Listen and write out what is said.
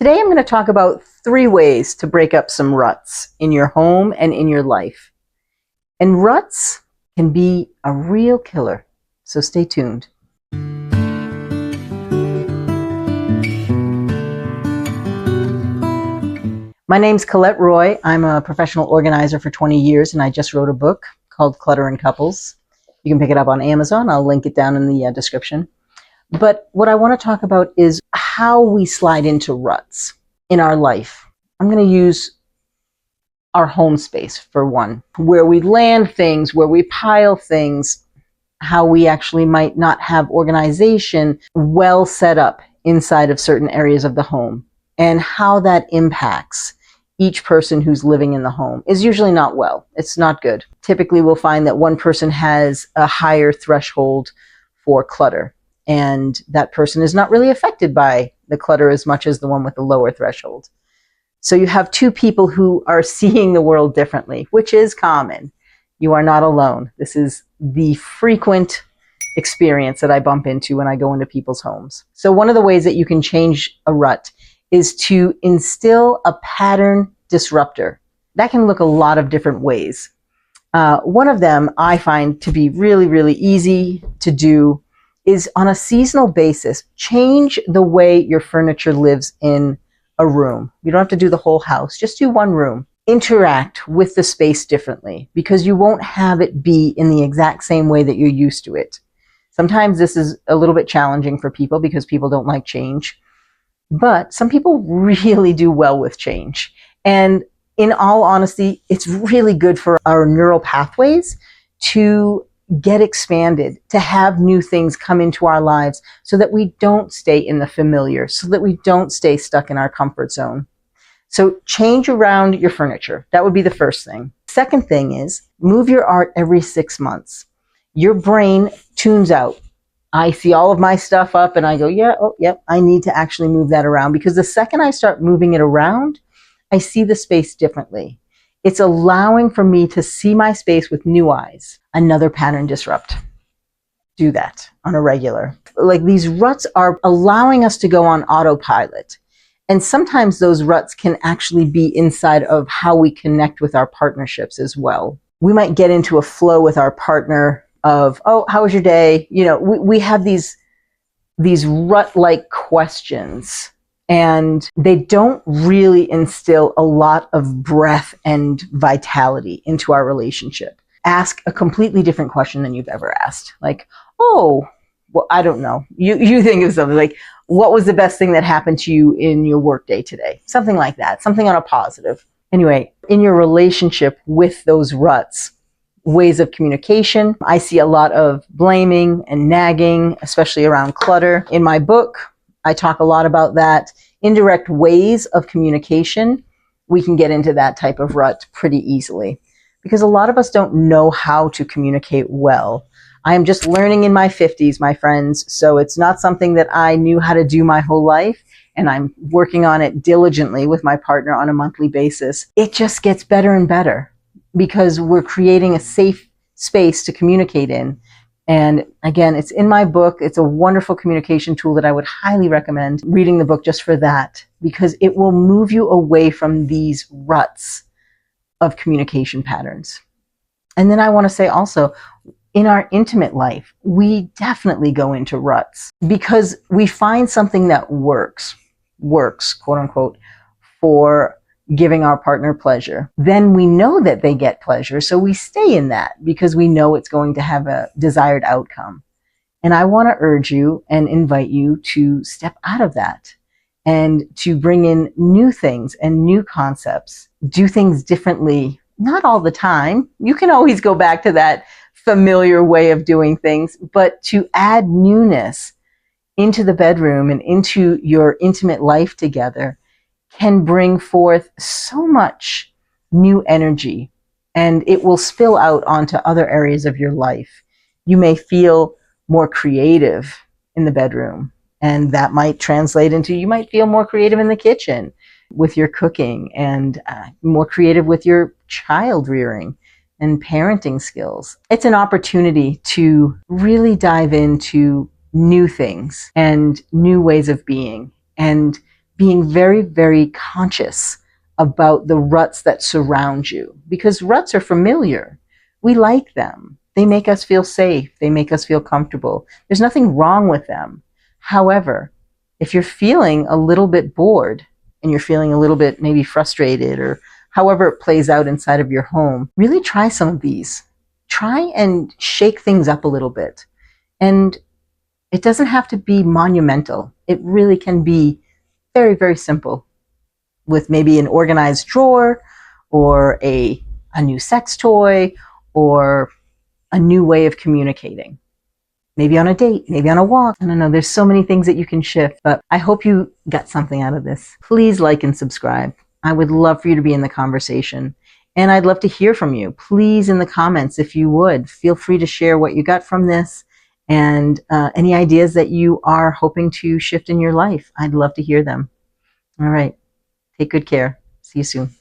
Today I'm going to talk about 3 ways to break up some ruts in your home and in your life. And ruts can be a real killer, so stay tuned. My name's Colette Roy. I'm a professional organizer for 20 years, and I just wrote a book called Clutter and Couples. You can pick it up on Amazon. I'll link it down in the description. But what I want to talk about is how we slide into ruts in our life. I'm going to use our home space for one, where we land things, where we pile things, how we actually might not have organization well set up inside of certain areas of the home, and how that impacts each person who's living in the home is usually not well. It's not good. Typically, we'll find that one person has a higher threshold for clutter, and that person is not really affected by the clutter as much as the one with the lower threshold. So you have 2 people who are seeing the world differently, which is common. You are not alone. This is the frequent experience that I bump into when I go into people's homes. So one of the ways that you can change a rut is to instill a pattern disruptor. That can look a lot of different ways. One of them I find to be really, really easy to do is on a seasonal basis, change the way your furniture lives in a room. You don't have to do the whole house, just do one room. Interact with the space differently, because you won't have it be in the exact same way that you're used to it. Sometimes this is a little bit challenging for people because people don't like change, but some people really do well with change. And in all honesty, it's really good for our neural pathways to get expanded, to have new things come into our lives so that we don't stay in the familiar, so that we don't stay stuck in our comfort zone. So change around your furniture. That would be the first thing. Second thing is move your art every 6 months. Your brain tunes out. I see all of my stuff up and I go, I need to actually move that around, because the second I start moving it around, I see the space differently. It's allowing for me to see my space with new eyes. Another pattern disrupt. Do that on a regular. Like, these ruts are allowing us to go on autopilot. And sometimes those ruts can actually be inside of how we connect with our partnerships as well. We might get into a flow with our partner of, oh, how was your day? You know, we have these rut-like questions, and they don't really instill a lot of breath and vitality into our relationship. Ask a completely different question than you've ever asked. Like, oh, well, I don't know. You think of something like, what was the best thing that happened to you in your workday today? Something like that, something on a positive. Anyway, in your relationship with those ruts, ways of communication, I see a lot of blaming and nagging, especially around clutter. In my book, I talk a lot about that. Indirect ways of communication, we can get into that type of rut pretty easily, because a lot of us don't know how to communicate well. I am just learning in my 50s, my friends, so it's not something that I knew how to do my whole life, and I'm working on it diligently with my partner on a monthly basis. It just gets better and better because we're creating a safe space to communicate in. And again, it's in my book. It's a wonderful communication tool that I would highly recommend reading the book just for that, because it will move you away from these ruts of communication patterns. And then I want to say also, in our intimate life, we definitely go into ruts because we find something that works, quote unquote, for giving our partner pleasure. Then we know that they get pleasure, so we stay in that because we know it's going to have a desired outcome. And I want to urge you and invite you to step out of that and to bring in new things and new concepts. Do things differently, not all the time. You can always go back to that familiar way of doing things, but to add newness into the bedroom and into your intimate life together can bring forth so much new energy, and it will spill out onto other areas of your life. You may feel more creative in the bedroom, and that might translate into, you might feel more creative in the kitchen with your cooking, and more creative with your child rearing and parenting skills. It's an opportunity to really dive into new things and new ways of being, and being very, very conscious about the ruts that surround you, because ruts are familiar. We like them. They make us feel safe. They make us feel comfortable. There's nothing wrong with them. However, if you're feeling a little bit bored and you're feeling a little bit maybe frustrated, or however it plays out inside of your home, really try some of these. Try and shake things up a little bit. And it doesn't have to be monumental. It really can be very, very simple, with maybe an organized drawer, or a new sex toy, or a new way of communicating. Maybe on a date, maybe on a walk. I don't know, there's so many things that you can shift, but I hope you got something out of this. Please like and subscribe. I would love for you to be in the conversation, and I'd love to hear from you. Please, in the comments, if you would, feel free to share what you got from this, and any ideas that you are hoping to shift in your life. I'd love to hear them. All right. Take good care. See you soon.